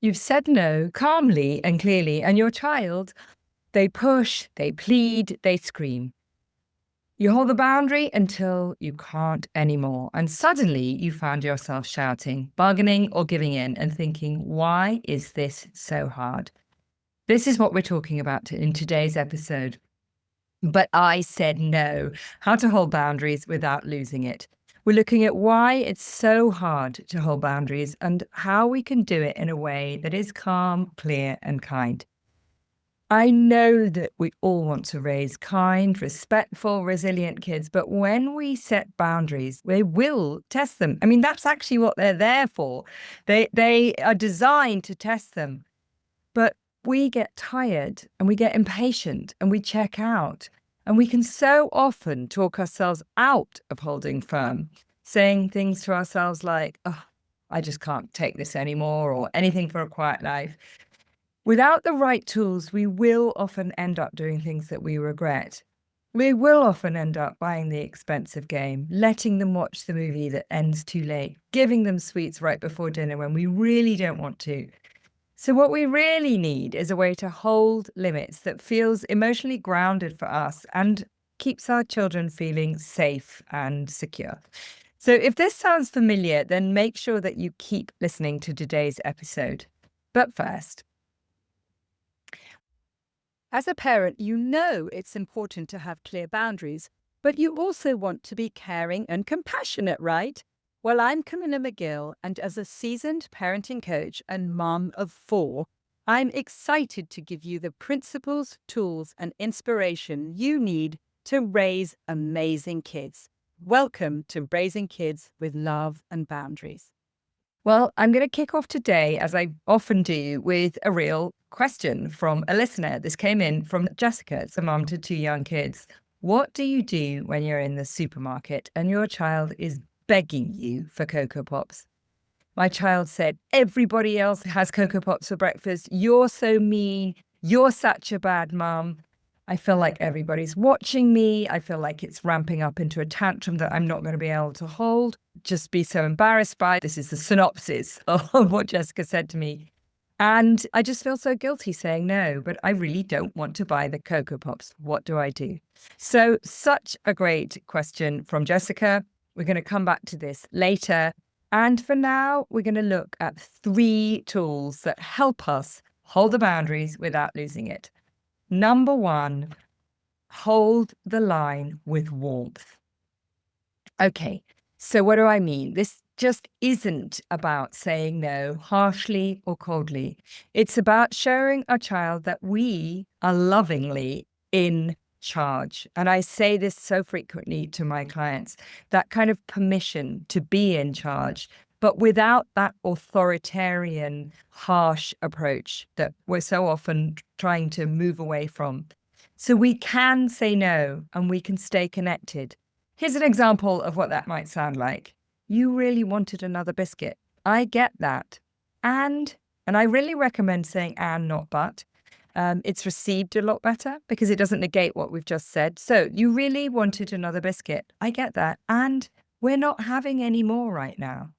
You've said no calmly and clearly, and your child, they push, they plead, they scream. You hold the boundary until you can't anymore. And suddenly you found yourself shouting, bargaining, or giving in and thinking, why is this so hard? This is what we're talking about in today's episode. But I said no, how to hold boundaries without losing it. We're looking at why it's so hard to hold boundaries and how we can do it in a way that is calm, clear, and kind. I know that we all want to raise kind, respectful, resilient kids, but when we set boundaries, we will test them. I mean, that's actually what they're there for. They are designed to test them. But we get tired and we get impatient and we check out. And we can so often talk ourselves out of holding firm, saying things to ourselves like, oh, I just can't take this anymore, or anything for a quiet life. Without the right tools, we will often end up doing things that we regret. We will often end up buying the expensive game, letting them watch the movie that ends too late, giving them sweets right before dinner when we really don't want to. So what we really need is a way to hold limits that feels emotionally grounded for us and keeps our children feeling safe and secure. So if this sounds familiar, then make sure that you keep listening to today's episode. But first, as a parent, you know it's important to have clear boundaries, but you also want to be caring and compassionate, right? Well, I'm Camilla McGill, and as a seasoned parenting coach and mom of 4, I'm excited to give you the principles, tools, and inspiration you need to raise amazing kids. Welcome to Raising Kids with Love and Boundaries. Well, I'm going to kick off today, as I often do, with a real question from a listener. This came in from Jessica. It's a mom to 2 young kids. What do you do when you're in the supermarket and your child is begging you for Coco Pops? My child said, everybody else has Coco Pops for breakfast. You're so mean. You're such a bad mum. I feel like everybody's watching me. I feel like it's ramping up into a tantrum that I'm not going to be able to hold. Just be so embarrassed by. This is the synopsis of what Jessica said to me. And I just feel so guilty saying no, but I really don't want to buy the Coco Pops. What do I do? So such a great question from Jessica. We're going to come back to this later. And for now, we're going to look at 3 tools that help us hold the boundaries without losing it. Number 1, hold the line with warmth. Okay, so what do I mean? This just isn't about saying no harshly or coldly. It's about showing our child that we are lovingly in charge. And I say this so frequently to my clients, that kind of permission to be in charge, but without that authoritarian, harsh approach that we're so often trying to move away from. So we can say no and we can stay connected. Here's an example of what that might sound like. You really wanted another biscuit. I get that. And I really recommend saying and, not but. It's received a lot better because it doesn't negate what we've just said. So you really wanted another biscuit. I get that. And we're not having any more right now.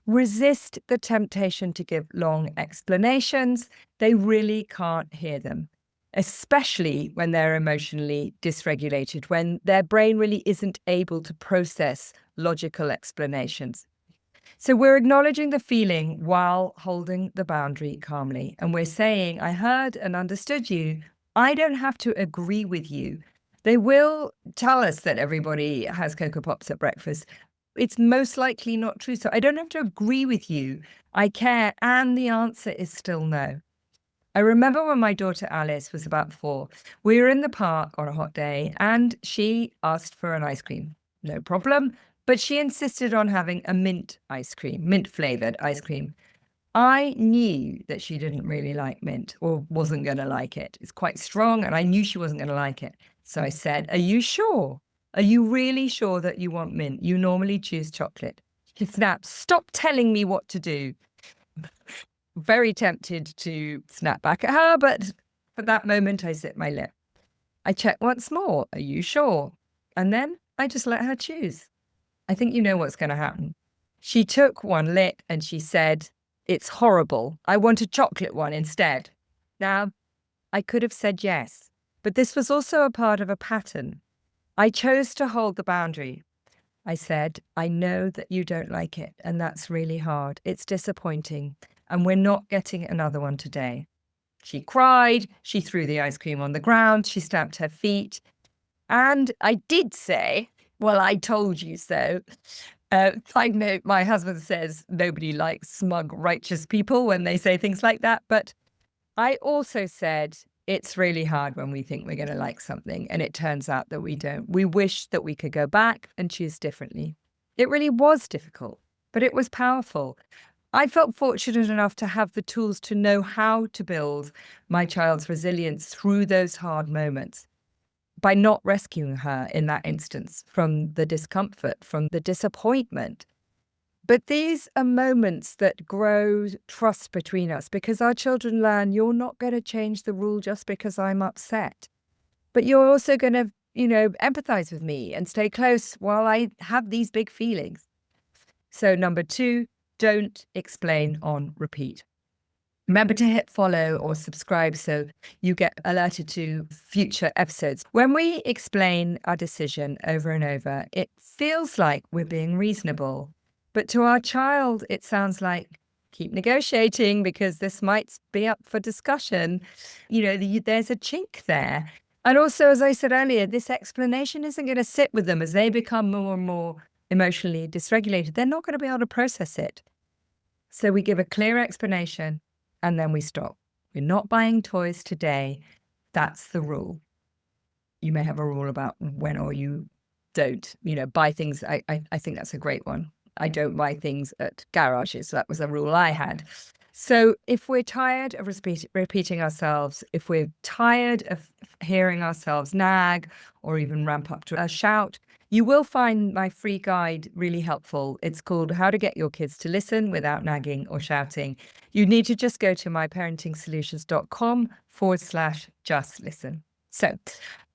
Resist the temptation to give long explanations. They really can't hear them, especially when they're emotionally dysregulated, when their brain really isn't able to process logical explanations. So we're acknowledging the feeling while holding the boundary calmly. And we're saying, I heard and understood you. I don't have to agree with you. They will tell us that everybody has Cocoa Pops at breakfast. It's most likely not true. So I don't have to agree with you. I care. And the answer is still no. I remember when my daughter Alice was about 4, we were in the park on a hot day and she asked for an ice cream. No problem. But she insisted on having a mint ice cream, mint flavored ice cream. I knew that she didn't really like mint or wasn't going to like it. It's quite strong and I knew she wasn't going to like it. So I said, are you sure? Are you really sure that you want mint? You normally choose chocolate. She snapped, stop telling me what to do. Very tempted to snap back at her, but for that moment, I zit my lip. I checked once more. Are you sure? And then I just let her choose. I think you know what's going to happen. She took one lick and she said, It's horrible. I want a chocolate one instead. Now, I could have said yes, but this was also a part of a pattern. I chose to hold the boundary. I said, I know that you don't like it, and that's really hard. It's disappointing, and we're not getting another one today. She cried, she threw the ice cream on the ground, she stamped her feet. And I did say, well, I told you so. Side note, my husband says nobody likes smug, righteous people when they say things like that. But I also said, it's really hard when we think we're going to like something, and it turns out that we don't. We wish that we could go back and choose differently. It really was difficult, but it was powerful. I felt fortunate enough to have the tools to know how to build my child's resilience through those hard moments by not rescuing her in that instance from the discomfort, from the disappointment. But these are moments that grow trust between us because our children learn you're not going to change the rule just because I'm upset. But you're also going to, empathize with me and stay close while I have these big feelings. So number 2, don't explain on repeat. Remember to hit follow or subscribe so you get alerted to future episodes. When we explain our decision over and over, it feels like we're being reasonable. But to our child, it sounds like, keep negotiating because this might be up for discussion. There's a chink there. And also, as I said earlier, this explanation isn't going to sit with them as they become more and more emotionally dysregulated. They're not going to be able to process it. So we give a clear explanation and then we stop. We're not buying toys today. That's the rule. You may have a rule about when or you don't, buy things. I think that's a great one. I don't buy things at garages. So that was a rule I had. So if we're tired of repeating ourselves, if we're tired of hearing ourselves nag or even ramp up to a shout, you will find my free guide really helpful. It's called How to Get Your Kids to Listen Without Nagging or Shouting. You need to just go to myparentingsolutions.com/just listen. So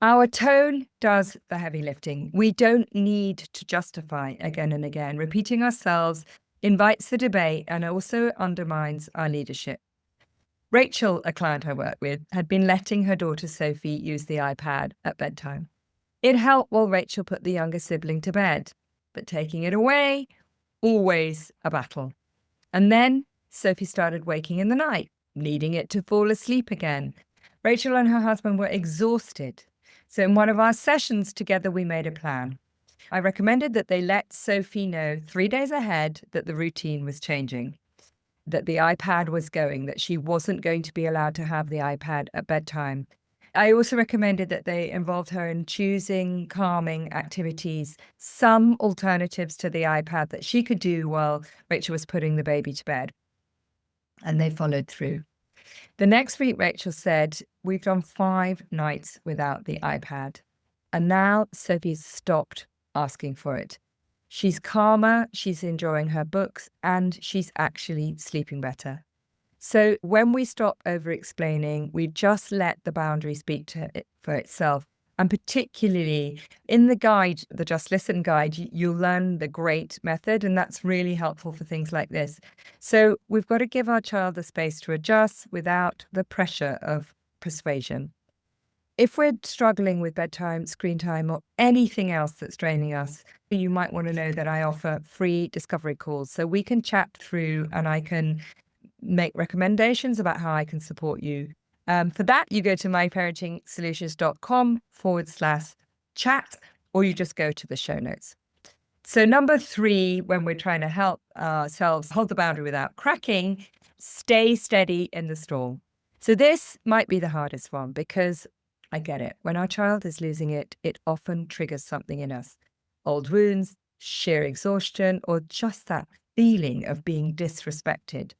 our tone does the heavy lifting. We don't need to justify again and again. Repeating ourselves invites the debate and also undermines our leadership. Rachel, a client I work with, had been letting her daughter Sophie use the iPad at bedtime. It helped while Rachel put the younger sibling to bed, but taking it away, always a battle. And then Sophie started waking in the night, needing it to fall asleep again. Rachel and her husband were exhausted. So in one of our sessions together, we made a plan. I recommended that they let Sophie know 3 days ahead that the routine was changing, that the iPad was going, that she wasn't going to be allowed to have the iPad at bedtime. I also recommended that they involved her in choosing calming activities, some alternatives to the iPad that she could do while Rachel was putting the baby to bed. And they followed through. The next week, Rachel said, we've done 5 nights without the iPad. And now Sophie's stopped asking for it. She's calmer, she's enjoying her books, and she's actually sleeping better. So when we stop over-explaining, we just let the boundary speak to it for itself. And particularly in the guide, the Just Listen guide, you'll learn the GREAT method, and that's really helpful for things like this. So we've got to give our child the space to adjust without the pressure of persuasion. If we're struggling with bedtime, screen time, or anything else that's draining us, you might want to know that I offer free discovery calls. So we can chat through and I can make recommendations about how I can support you. For that, you go to myparentingsolutions.com/chat, or you just go to the show notes. So number 3, when we're trying to help ourselves hold the boundary without cracking, stay steady in the storm. So this might be the hardest one because I get it. When our child is losing it, it often triggers something in us. Old wounds, sheer exhaustion, or just that feeling of being disrespected.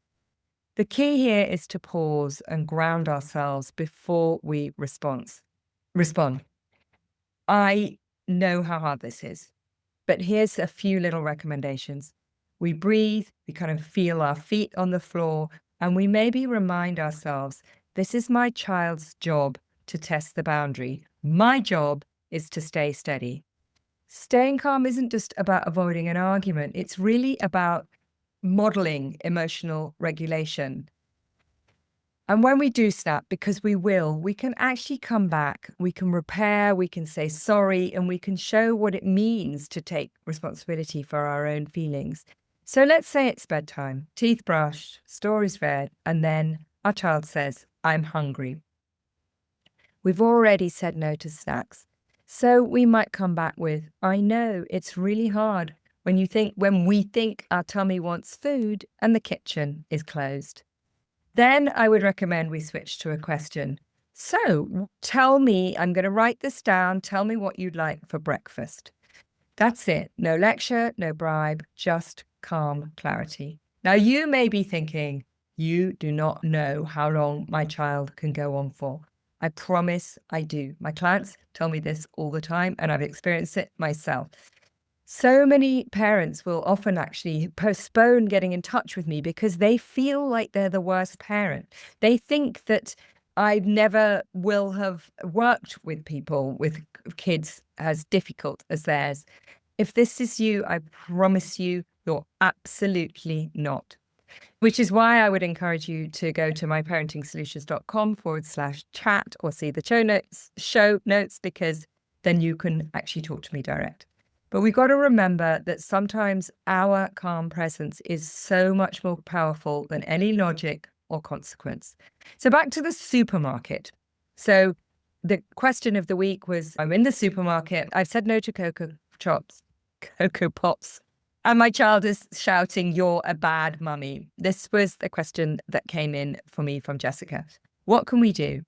The key here is to pause and ground ourselves before we respond. I know how hard this is, but here's a few little recommendations. We breathe, we kind of feel our feet on the floor, and we maybe remind ourselves, this is my child's job to test the boundary. My job is to stay steady. Staying calm isn't just about avoiding an argument. It's really about modeling emotional regulation. And when we do snap, because we can actually come back, we can repair, we can say sorry, and we can show what it means to take responsibility for our own feelings. So let's say it's bedtime, teeth brushed, stories read, and then our child says, I'm hungry. We've already said no to snacks. So we might come back with, I know it's really hard when we think our tummy wants food and the kitchen is closed. Then I would recommend we switch to a question. So tell me, I'm going to write this down. Tell me what you'd like for breakfast. That's it. No lecture, no bribe, just calm clarity. Now you may be thinking, you do not know how long my child can go on for. I promise I do. My clients tell me this all the time, and I've experienced it myself. So many parents will often actually postpone getting in touch with me because they feel like they're the worst parent. They think that I never will have worked with people with kids as difficult as theirs. If this is you, I promise you're absolutely not. Which is why I would encourage you to go to myparentingsolutions.com/chat or see the show notes, because then you can actually talk to me direct. But we've got to remember that sometimes our calm presence is so much more powerful than any logic or consequence. So back to the supermarket. So the question of the week was, I'm in the supermarket. I've said no to Coco Pops. And my child is shouting, you're a bad mummy. This was the question that came in for me from Jessica. What can we do?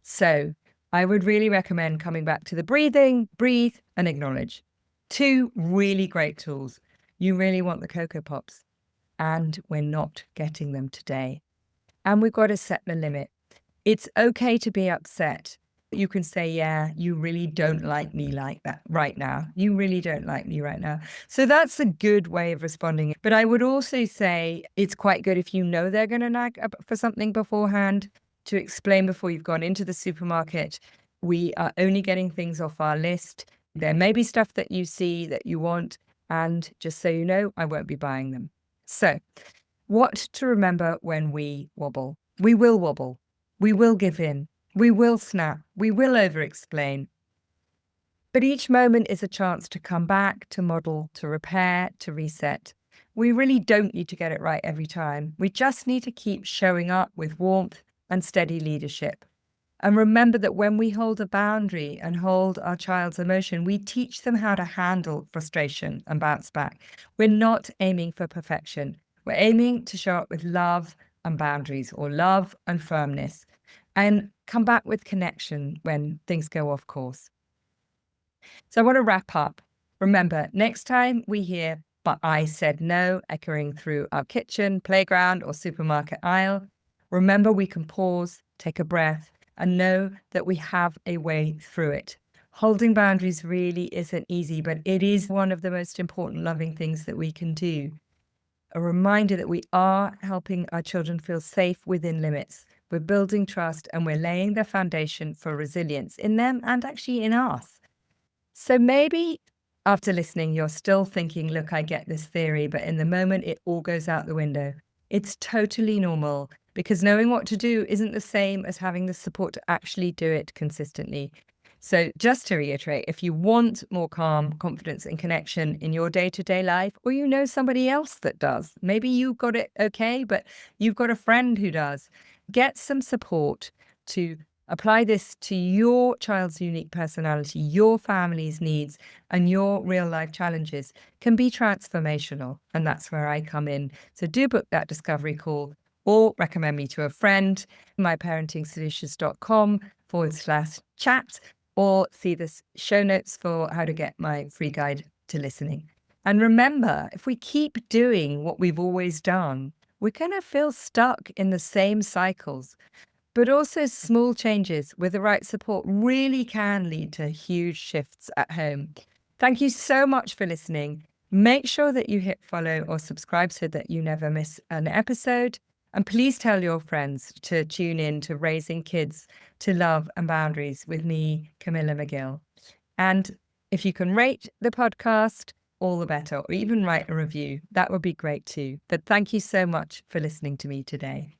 So I would really recommend coming back to the breathing, breathe and acknowledge. 2 really great tools. You really want the Coco Pops, and we're not getting them today. And we've got to set the limit. It's okay to be upset. You can say, yeah, you really don't like me like that right now. You really don't like me right now. So that's a good way of responding. But I would also say it's quite good if you know they're going to nag for something beforehand, to explain before you've gone into the supermarket. We are only getting things off our list. There may be stuff that you see that you want, and just so you know, I won't be buying them. So what to remember when we wobble? We will wobble. We will give in. We will snap. We will over-explain. But each moment is a chance to come back, to model, to repair, to reset. We really don't need to get it right every time. We just need to keep showing up with warmth and steady leadership. And remember that when we hold a boundary and hold our child's emotion, we teach them how to handle frustration and bounce back. We're not aiming for perfection. We're aiming to show up with love and boundaries, or love and firmness, and come back with connection when things go off course. So I want to wrap up. Remember, next time we hear, but I said no, echoing through our kitchen, playground, or supermarket aisle, remember we can pause, take a breath, and know that we have a way through it. Holding boundaries really isn't easy, but it is one of the most important loving things that we can do. A reminder that we are helping our children feel safe within limits. We're building trust, and we're laying the foundation for resilience in them and actually in us. So maybe after listening, you're still thinking, look, I get this theory, but in the moment it all goes out the window. It's totally normal, because knowing what to do isn't the same as having the support to actually do it consistently. So just to reiterate, if you want more calm, confidence and connection in your day-to-day life, or you know somebody else that does, maybe you've got it okay, but you've got a friend who does, get some support to apply this to your child's unique personality, your family's needs, and your real-life challenges can be transformational. And that's where I come in. So do book that discovery call, or recommend me to a friend, myparentingsolutions.com/chat, or see the show notes for how to get my free guide to listening. And remember, if we keep doing what we've always done, we're going to feel stuck in the same cycles. But also small changes with the right support really can lead to huge shifts at home. Thank you so much for listening. Make sure that you hit follow or subscribe so that you never miss an episode. And please tell your friends to tune in to Raising Kids to Love and Boundaries with me, Camilla McGill. And if you can rate the podcast all the better, or even write a review. That would be great too. But thank you so much for listening to me today.